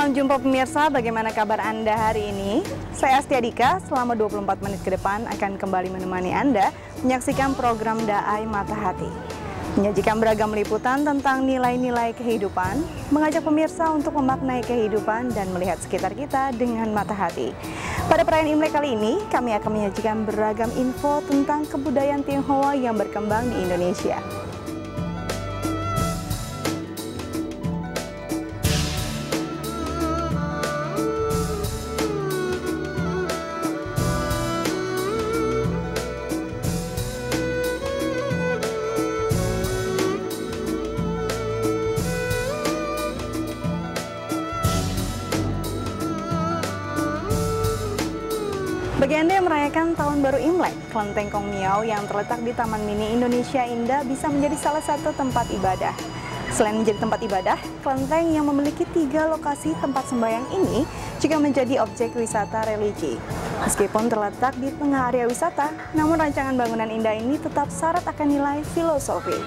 Salam jumpa pemirsa, bagaimana kabar Anda hari ini? Saya Astia Dika, selama 24 menit ke depan akan kembali menemani Anda menyaksikan program Daai Mata Hati. Menyajikan beragam liputan tentang nilai-nilai kehidupan, mengajak pemirsa untuk memaknai kehidupan dan melihat sekitar kita dengan mata hati. Pada perayaan Imlek kali ini, kami akan menyajikan beragam info tentang kebudayaan Tionghoa yang berkembang di Indonesia. Bagi Anda yang merayakan Tahun Baru Imlek, Kelenteng Kong Miao yang terletak di Taman Mini Indonesia Indah bisa menjadi salah satu tempat ibadah. Selain menjadi tempat ibadah, kelenteng yang memiliki 3 lokasi tempat sembahyang ini juga menjadi objek wisata religi. Meskipun terletak di tengah area wisata, namun rancangan bangunan indah ini tetap syarat akan nilai filosofi.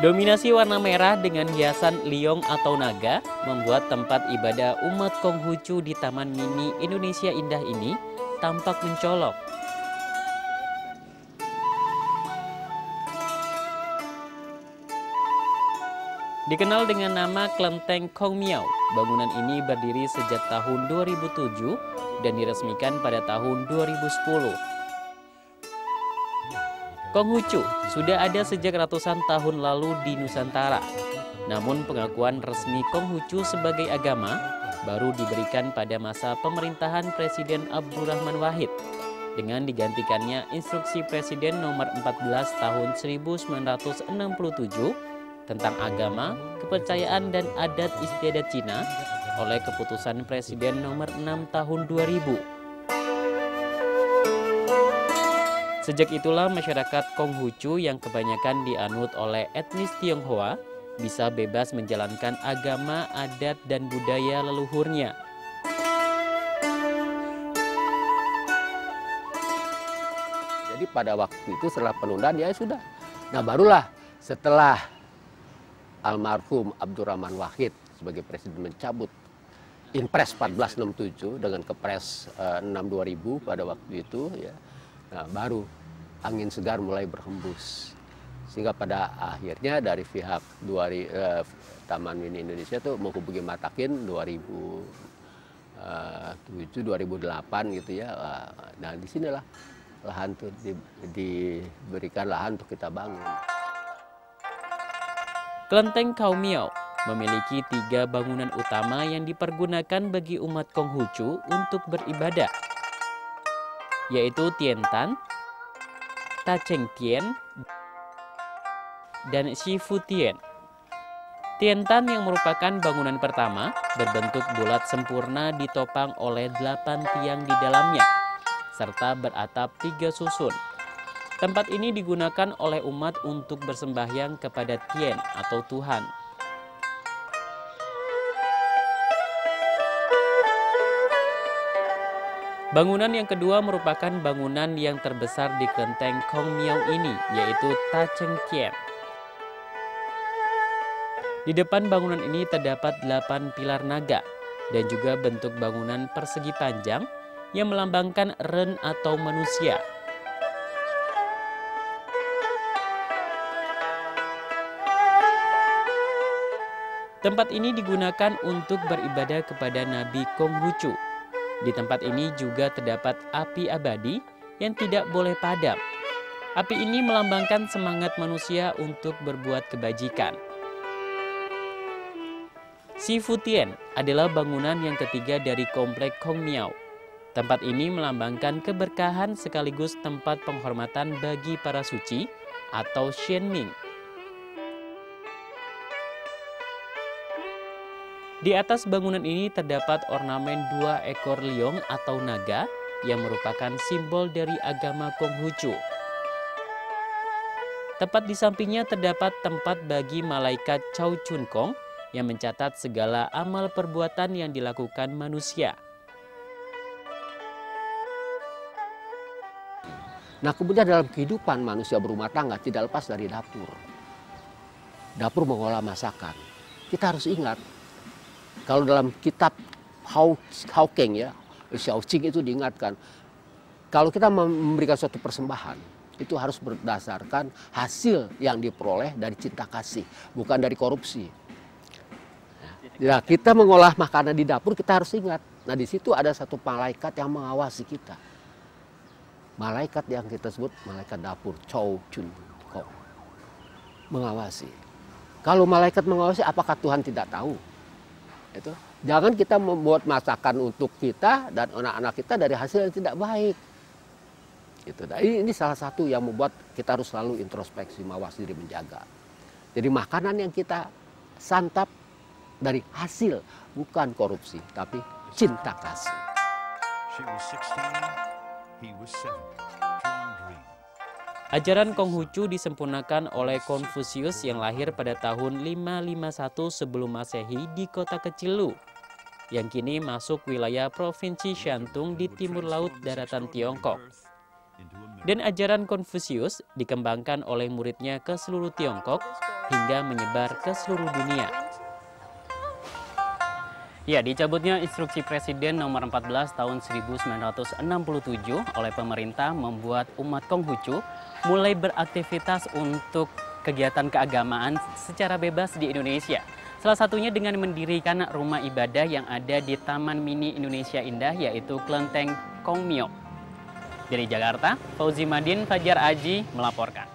Dominasi warna merah dengan hiasan liong atau naga membuat tempat ibadah umat Konghucu di Taman Mini Indonesia Indah ini tampak mencolok. Dikenal dengan nama Kelenteng Kong Miao, bangunan ini berdiri sejak tahun 2007 dan diresmikan pada tahun 2010. Konghucu sudah ada sejak ratusan tahun lalu di Nusantara. Namun pengakuan resmi Konghucu sebagai agama baru diberikan pada masa pemerintahan Presiden Abdurrahman Wahid dengan digantikannya Instruksi Presiden Nomor 14 Tahun 1967 tentang agama, kepercayaan dan adat istiadat Cina oleh Keputusan Presiden Nomor 6 Tahun 2000. Sejak itulah masyarakat Konghucu yang kebanyakan dianut oleh etnis Tionghoa bisa bebas menjalankan agama, adat, dan budaya leluhurnya. Jadi pada waktu itu setelah penundaan ya sudah. Nah barulah setelah almarhum Abdurrahman Wahid sebagai presiden mencabut Inpres 1467 dengan Kepres 6/2000 pada waktu itu ya. Nah, baru angin segar mulai berhembus. Sehingga pada akhirnya dari pihak Taman Mini Indonesia itu menghubungi Matakin 2007-2008 gitu ya. Nah, disinilah lahan itu diberikan lahan untuk kita bangun. Kelenteng Kong Miao memiliki 3 bangunan utama yang dipergunakan bagi umat Konghucu untuk beribadah, yaitu Tientan, Tacheng-tien, dan Shifu-tien. Tientan yang merupakan bangunan pertama berbentuk bulat sempurna ditopang oleh 8 tiang di dalamnya, serta beratap 3 susun. Tempat ini digunakan oleh umat untuk bersembahyang kepada Tien atau Tuhan. Bangunan yang kedua merupakan bangunan yang terbesar di Kelenteng Kong Miao ini, yaitu Tacheng-tien. Di depan bangunan ini terdapat 8 pilar naga dan juga bentuk bangunan persegi panjang yang melambangkan Ren atau manusia. Tempat ini digunakan untuk beribadah kepada Nabi Konghucu. Di tempat ini juga terdapat api abadi yang tidak boleh padam. Api ini melambangkan semangat manusia untuk berbuat kebajikan. Shifu-tien adalah bangunan yang ketiga dari komplek Kong Miao. Tempat ini melambangkan keberkahan sekaligus tempat penghormatan bagi para suci atau Shenming. Di atas bangunan ini terdapat ornamen 2 ekor liong atau naga yang merupakan simbol dari agama Konghucu. Tepat di sampingnya terdapat tempat bagi malaikat Chow Chun Kong yang mencatat segala amal perbuatan yang dilakukan manusia. Nah kemudian dalam kehidupan manusia berumah tangga tidak lepas dari dapur. Dapur mengolah masakan. Kita harus ingat, kalau dalam kitab Hawking ya, Xiaoqing itu diingatkan, kalau kita memberikan suatu persembahan, itu harus berdasarkan hasil yang diperoleh dari cinta kasih, bukan dari korupsi. Nah, kita mengolah makanan di dapur, kita harus ingat. Nah, di situ ada satu malaikat yang mengawasi kita. Malaikat yang kita sebut malaikat dapur, Chow Chun Kong. Mengawasi. Kalau malaikat mengawasi, apakah Tuhan tidak tahu? Itu. Jangan kita membuat masakan untuk kita dan anak-anak kita dari hasil yang tidak baik. Gitu. Nah, ini salah satu yang membuat kita harus selalu introspeksi, mawas diri, menjaga. Jadi makanan yang kita santap dari hasil, bukan korupsi, tapi cinta kasih. She was 16. He was 70. Strong dream. Ajaran Konghucu disempurnakan oleh Konfusius yang lahir pada tahun 551 sebelum Masehi di kota kecil Lu, yang kini masuk wilayah Provinsi Shantung di timur laut daratan Tiongkok. Dan ajaran Konfusius dikembangkan oleh muridnya ke seluruh Tiongkok hingga menyebar ke seluruh dunia. Ya, dicabutnya instruksi Presiden nomor 14 tahun 1967 oleh pemerintah membuat umat Konghucu mulai beraktivitas untuk kegiatan keagamaan secara bebas di Indonesia. Salah satunya dengan mendirikan rumah ibadah yang ada di Taman Mini Indonesia Indah, yaitu Kelenteng Kongmyo. Dari Jakarta, Fauzi Madin, Fajar Aji melaporkan.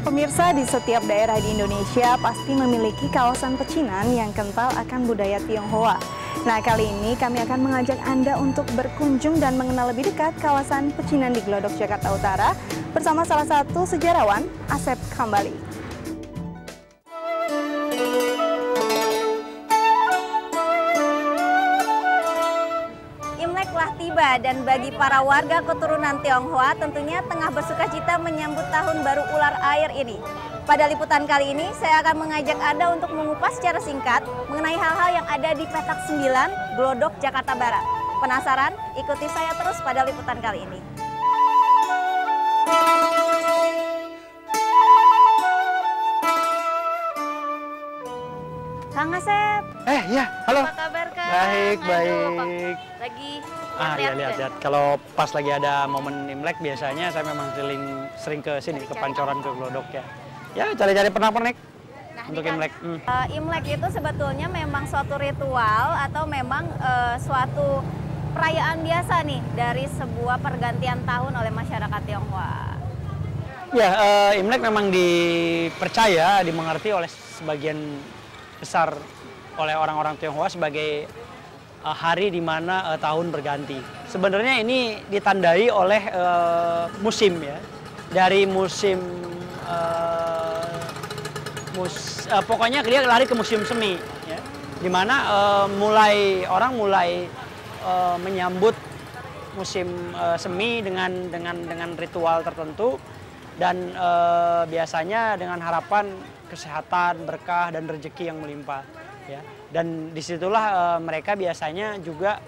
Pemirsa, di setiap daerah di Indonesia pasti memiliki kawasan pecinan yang kental akan budaya Tionghoa. Nah, kali ini kami akan mengajak Anda untuk berkunjung dan mengenal lebih dekat kawasan pecinan di Glodok, Jakarta Utara bersama salah satu sejarawan, Asep Kambali. Imlek telah tiba dan bagi para warga keturunan Tionghoa tentunya tengah bersukacita menyambut tahun baru ular air ini. Pada liputan kali ini saya akan mengajak Anda untuk mengupas secara singkat mengenai hal-hal yang ada di Petak 9, Glodok, Jakarta Barat. Penasaran? Ikuti saya terus pada liputan kali ini. Kang Asep. Ya, halo. Apa kabar, Kang? Baik, Aduh, baik. Lagi Lihat. Kalau pas lagi ada momen Imlek biasanya saya memang sering ke sini, ke Pancoran, ke Glodok ya. Ya, cari-cari pernak-pernik untuk Imlek. Imlek itu sebetulnya memang suatu ritual atau memang suatu perayaan biasa nih dari sebuah pergantian tahun oleh masyarakat Tionghoa. Ya, Imlek memang dipercaya, dimengerti oleh sebagian besar oleh orang-orang Tionghoa sebagai hari di mana tahun berganti. Sebenarnya ini ditandai oleh musim ya. Dari musim pokoknya dia lari ke musim semi ya. Di mana orang mulai menyambut musim semi dengan ritual tertentu dan biasanya dengan harapan kesehatan, berkah dan rezeki yang melimpah ya. Dan disitulah mereka biasanya juga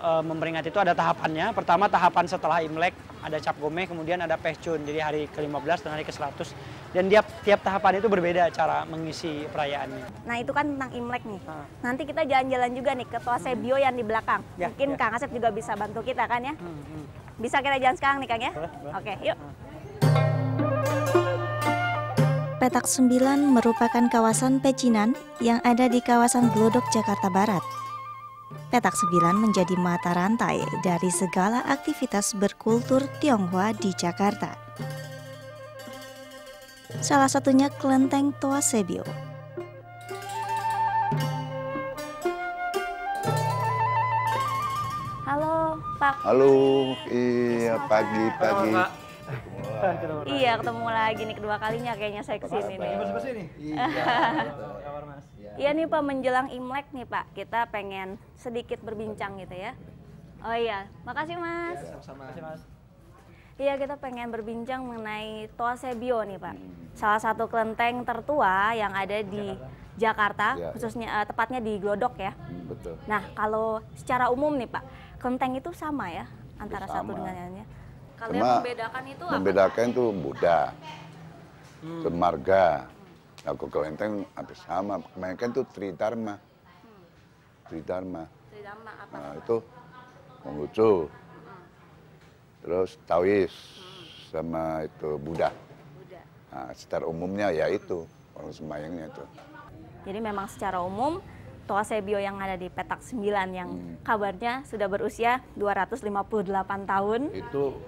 memperingati itu ada tahapannya. Pertama tahapan setelah Imlek ada Cap Gomeh, kemudian ada Pehcun, jadi hari ke-15 dan hari ke-100. Dan tiap tahapan itu berbeda cara mengisi perayaannya. Nah itu kan tentang Imlek nih. Nanti kita jalan-jalan juga nih ke Toa Sebio yang di belakang. Ya, Mungkin ya. Kang Asep juga bisa bantu kita kan ya. Bisa kita jalan sekarang nih Kang ya? Boleh. Oke, yuk. Petak 9 merupakan kawasan pecinan yang ada di kawasan Glodok, Jakarta Barat. Petak 9 menjadi mata rantai dari segala aktivitas berkultur Tionghoa di Jakarta. Salah satunya Kelenteng Toa Sebio. Halo Pak. Halo, iya pagi-pagi. Iya, ketemu lagi nih kedua kalinya kayaknya saya kesini nih. Iya nih Pak, menjelang Imlek nih Pak, kita pengen sedikit berbincang gitu ya. Oh iya, makasih Mas. Iya, kita pengen berbincang mengenai Toa Sebio nih Pak. Salah satu kelenteng tertua yang ada di Jakarta, khususnya tepatnya di Glodok ya. Betul. Nah, kalau secara umum nih Pak, kelenteng itu sama ya antara satu Sama. dengan yang lainnya. Kalau yang Cuma membedakan itu apa? membedakan itu Buddha, itu marga. Nah, kalau kelenteng hampir sama. Kebanyakan itu Tridharma. Tridharma. Tridharma apa? Nah, itu Konghucu. Terus Taois sama itu Buddha. Buddha. Nah, secara umumnya ya itu orang sembayangnya itu. Jadi memang secara umum Toa Sebio yang ada di petak 9 yang kabarnya sudah berusia 258 tahun. Itu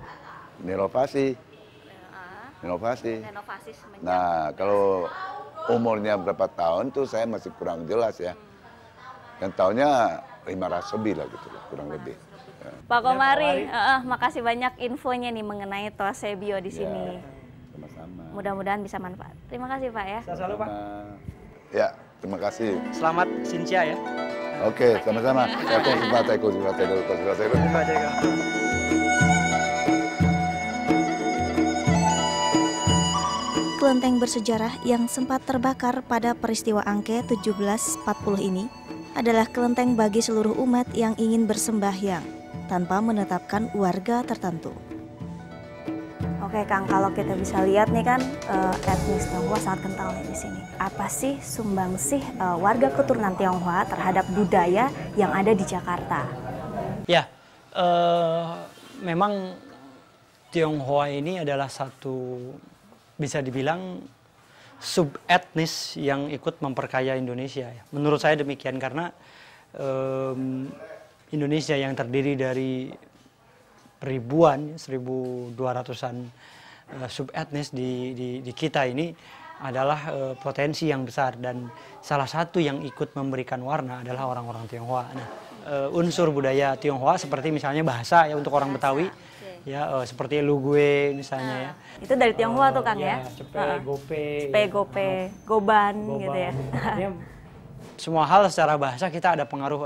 inovasi. Inovasi. Renovasi semenjak. Nah, kalau umurnya berapa tahun tuh saya masih kurang jelas ya. Yang tahunnya 500 lebih lah gitu, kurang lebih. Ya. Pak Komari, makasih banyak infonya nih mengenai Toa Sebio di sini. Sama-sama. Mudah-mudahan bisa manfaat. Terima kasih Pak ya. Selalu Pak. Ya, terima kasih. Selamat Xinjia ya. Oke, sama-sama. Ya, Kelenteng bersejarah yang sempat terbakar pada peristiwa Angke 1740 ini adalah kelenteng bagi seluruh umat yang ingin bersembahyang tanpa menetapkan warga tertentu. Oke Kang, kalau kita bisa lihat nih kan etnis Tionghoa sangat kental nih di sini. Apa sih sumbangsih warga keturunan Tionghoa terhadap budaya yang ada di Jakarta? Ya, memang Tionghoa ini adalah satu bisa dibilang subetnis yang ikut memperkaya Indonesia. Menurut saya demikian karena Indonesia yang terdiri dari ribuan, 1.200-an subetnis di kita ini adalah potensi yang besar dan salah satu yang ikut memberikan warna adalah orang-orang Tionghoa. Nah, unsur budaya Tionghoa seperti misalnya bahasa ya untuk orang Betawi. Ya, seperti lu gue misalnya ya. Itu dari Tionghoa tuh Kang ya? Cepe, gope. Cepe, gope, goban gitu ya. Ya, semua hal secara bahasa kita ada pengaruh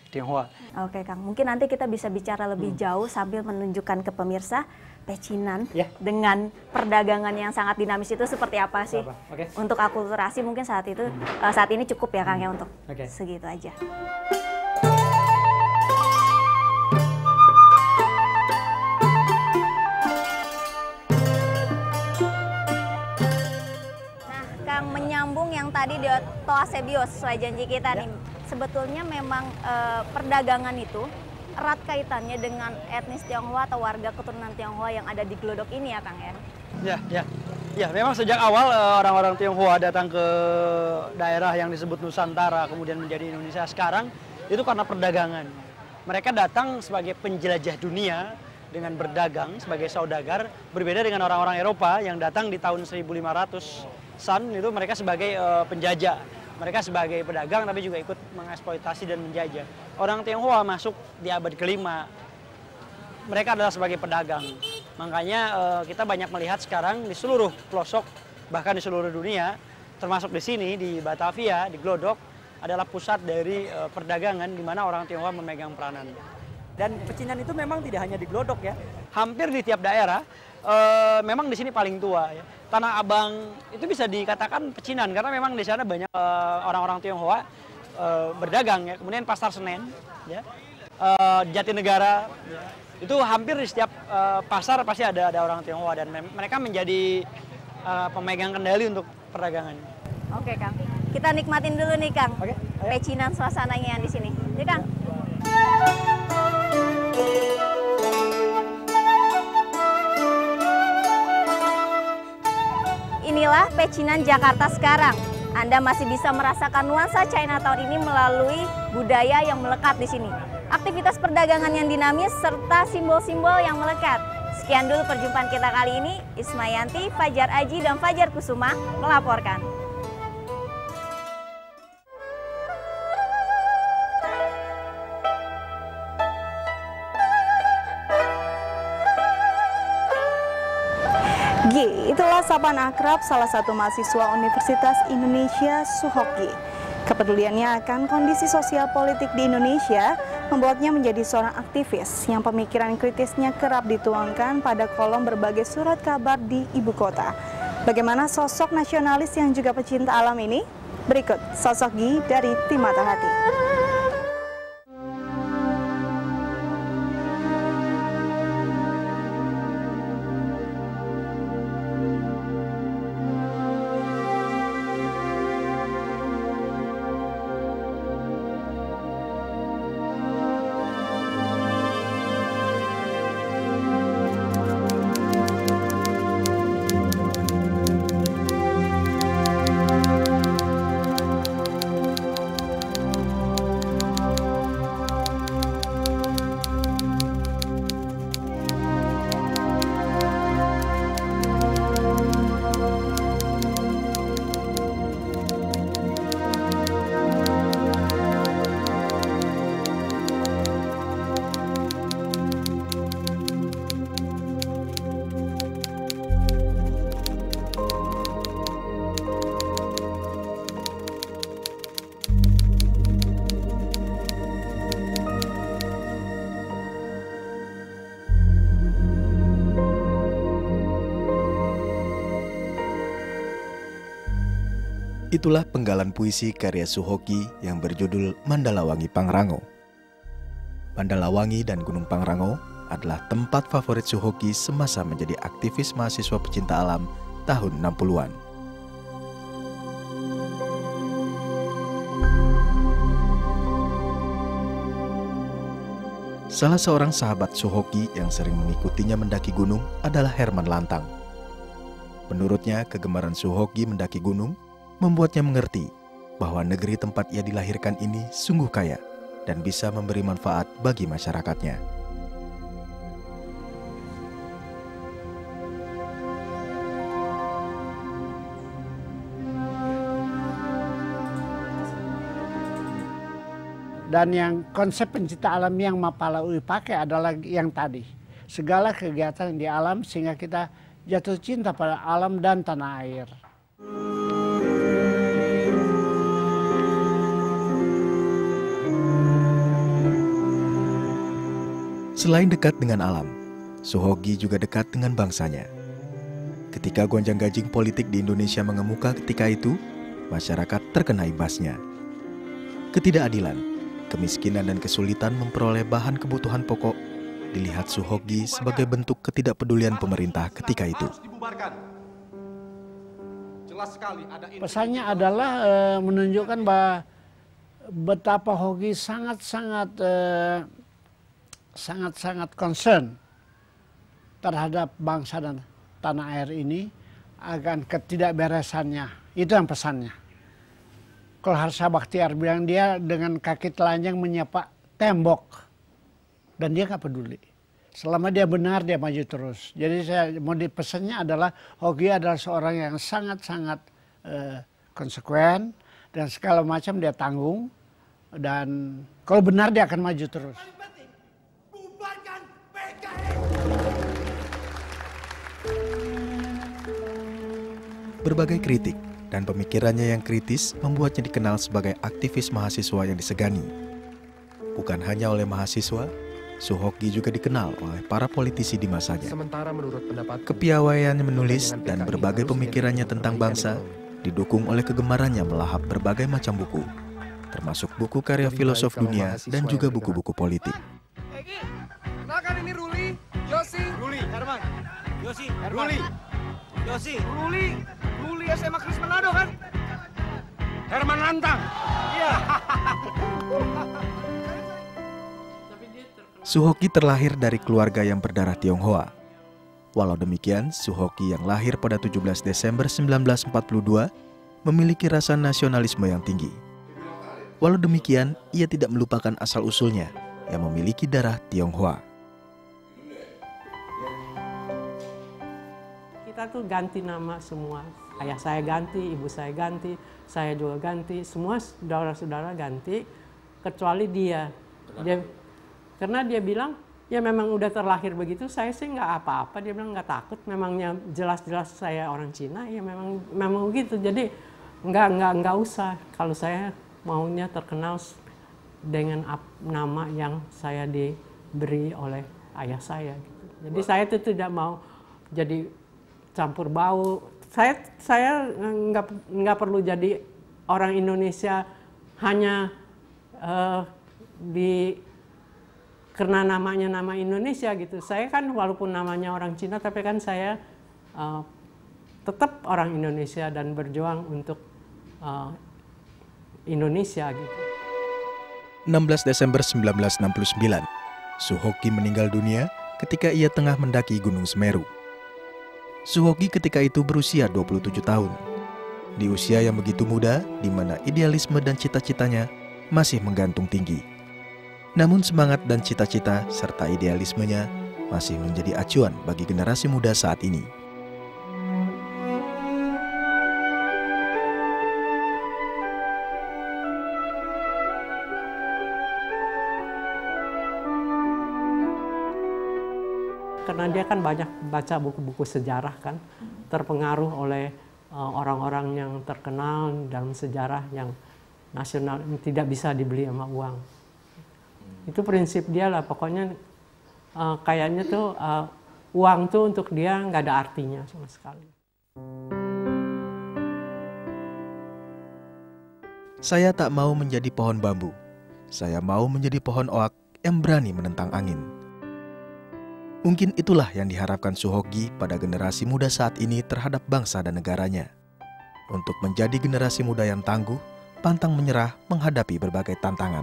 Tionghoa. Oke Kang, mungkin nanti kita bisa bicara lebih jauh sambil menunjukkan ke pemirsa pecinan dengan perdagangan yang sangat dinamis itu seperti apa sih? Oke. Untuk akulturasi mungkin saat ini cukup ya Kang ya untuk segitu aja. Menyambung yang tadi di Toa Sebio sesuai janji kita nih, sebetulnya memang perdagangan itu erat kaitannya dengan etnis Tionghoa atau warga keturunan Tionghoa yang ada di Glodok ini ya Kang ya? Ya, memang sejak awal orang-orang Tionghoa datang ke daerah yang disebut Nusantara kemudian menjadi Indonesia sekarang itu karena perdagangan. Mereka datang sebagai penjelajah dunia dengan berdagang sebagai saudagar, berbeda dengan orang-orang Eropa yang datang di tahun 1500-an itu mereka sebagai penjajah. Mereka sebagai pedagang tapi juga ikut mengeksploitasi dan menjajah. Orang Tionghoa masuk di abad ke-5. Mereka adalah sebagai pedagang. Makanya kita banyak melihat sekarang di seluruh pelosok, bahkan di seluruh dunia, termasuk di sini, di Batavia, di Glodok, adalah pusat dari perdagangan di mana orang Tionghoa memegang peranan. Dan pecinan itu memang tidak hanya di Glodok ya, hampir di tiap daerah, memang di sini paling tua ya. Tanah Abang itu bisa dikatakan pecinan karena memang di sana banyak orang-orang Tionghoa berdagang ya. Kemudian Pasar Senen, ya, Jatinegara, ya. Itu hampir di setiap pasar pasti ada orang Tionghoa dan mereka menjadi pemegang kendali untuk perdagangan. Oke Kang, kita nikmatin dulu nih Kang, pecinan suasananya yang di sini. Ya Kang. Inilah pecinan Jakarta sekarang. Anda masih bisa merasakan nuansa Chinatown ini melalui budaya yang melekat di sini. Aktivitas perdagangan yang dinamis serta simbol-simbol yang melekat. Sekian dulu perjumpaan kita kali ini. Ismayanti, Fajar Aji, dan Fajar Kusuma melaporkan. Gi, itulah sapaan akrab salah satu mahasiswa Universitas Indonesia Suhoki. Kepeduliannya akan kondisi sosial politik di Indonesia membuatnya menjadi seorang aktivis yang pemikiran kritisnya kerap dituangkan pada kolom berbagai surat kabar di ibu kota. Bagaimana sosok nasionalis yang juga pecinta alam ini? Berikut sosok Gi dari Tim Mata Hati. Itulah penggalan puisi karya Suhoki yang berjudul Mandalawangi Pangrango. Mandalawangi dan Gunung Pangrango adalah tempat favorit Suhoki semasa menjadi aktivis mahasiswa pecinta alam tahun 60-an. Salah seorang sahabat Suhoki yang sering mengikutinya mendaki gunung adalah Herman Lantang. Menurutnya, kegemaran Suhoki mendaki gunung membuatnya mengerti bahwa negeri tempat ia dilahirkan ini sungguh kaya dan bisa memberi manfaat bagi masyarakatnya. Dan yang konsep pencinta alam yang Mapala UI pakai adalah yang tadi. Segala kegiatan di alam sehingga kita jatuh cinta pada alam dan tanah air. Selain dekat dengan alam, Suhoki juga dekat dengan bangsanya. Ketika gonjang-ganjing politik di Indonesia mengemuka ketika itu, masyarakat terkena imbasnya. Ketidakadilan, kemiskinan dan kesulitan memperoleh bahan kebutuhan pokok dilihat Suhoki sebagai bentuk ketidakpedulian pemerintah ketika itu. Pesannya adalah menunjukkan bahwa betapa Hoki sangat-sangat concern terhadap bangsa dan tanah air ini akan ketidakberesannya. Itu yang pesannya. Kalau Harsha Bakhtiar bilang dia dengan kaki telanjang menyapa tembok dan dia nggak peduli. Selama dia benar dia maju terus. Jadi saya mau pesannya adalah Hoki adalah seorang yang sangat-sangat konsekuen dan segala macam dia tanggung dan kalau benar dia akan maju terus. Berbagai kritik dan pemikirannya yang kritis membuatnya dikenal sebagai aktivis mahasiswa yang disegani. Bukan hanya oleh mahasiswa, Suhoki juga dikenal oleh para politisi di masanya. Kepiawaiannya menulis dan berbagai pemikirannya tentang bangsa didukung oleh kegemarannya melahap berbagai macam buku, termasuk buku karya filosof dunia dan juga buku-buki politik. Egi, kenalkan ini Ruli, Yosi, Ruli, Herman, Yosi, Herman, Ruli, Yosi, Ruli SMA Kris Manado kan? Herman Lantang. Iya. Suhoki terlahir dari keluarga yang berdarah Tionghoa. Walau demikian, Suhoki yang lahir pada 17 Desember 1942 memiliki rasa nasionalisme yang tinggi. Walau demikian, ia tidak melupakan asal-usulnya yang memiliki darah Tionghoa. Kita tuh ganti nama semua. Ayah saya ganti, ibu saya ganti, saya juga ganti, semua saudara-saudara ganti, kecuali dia. Karena dia bilang ya memang udah terlahir begitu, saya sih nggak apa-apa. Dia bilang nggak takut, memangnya jelas-jelas saya orang Cina, ya memang begitu. Jadi nggak usah. Kalau saya maunya terkenal dengan nama yang saya diberi oleh ayah saya. Gitu. Jadi saya itu tidak mau jadi campur bau. Saya nggak perlu jadi orang Indonesia hanya karena namanya nama Indonesia gitu. Saya kan walaupun namanya orang Cina, tapi kan saya tetap orang Indonesia dan berjuang untuk Indonesia gitu. 16 Desember 1969, Suhoki meninggal dunia ketika ia tengah mendaki Gunung Semeru. Suhoki ketika itu berusia 27 tahun. Di usia yang begitu muda, di mana idealisme dan cita-citanya masih menggantung tinggi. Namun semangat dan cita-cita serta idealismenya masih menjadi acuan bagi generasi muda saat ini. Karena dia kan banyak baca buku-buku sejarah kan, terpengaruh oleh orang-orang yang terkenal dalam sejarah yang nasional, yang tidak bisa dibeli sama uang. Itu prinsip dia lah, pokoknya kayaknya tuh uang tuh untuk dia nggak ada artinya sama sekali. Saya tak mau menjadi pohon bambu, saya mau menjadi pohon oak yang berani menentang angin. Mungkin itulah yang diharapkan Suhoki pada generasi muda saat ini terhadap bangsa dan negaranya. Untuk menjadi generasi muda yang tangguh, pantang menyerah menghadapi berbagai tantangan.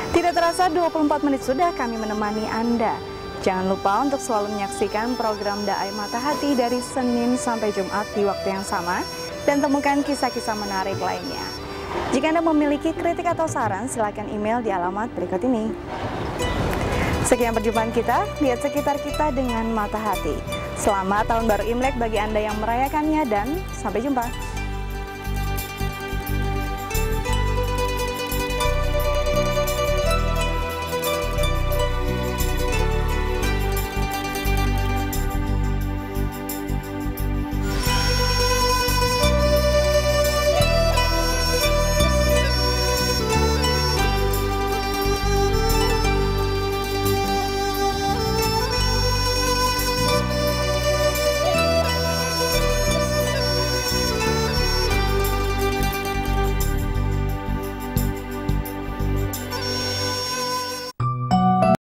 Tidak terasa 24 menit sudah kami menemani Anda. Jangan lupa untuk selalu menyaksikan program Daai Mata Hati dari Senin sampai Jumat di waktu yang sama dan temukan kisah-kisah menarik lainnya. Jika Anda memiliki kritik atau saran, silakan email di alamat berikut ini. Sekian perjumpaan kita, lihat sekitar kita dengan mata hati. Selamat Tahun Baru Imlek bagi Anda yang merayakannya dan sampai jumpa.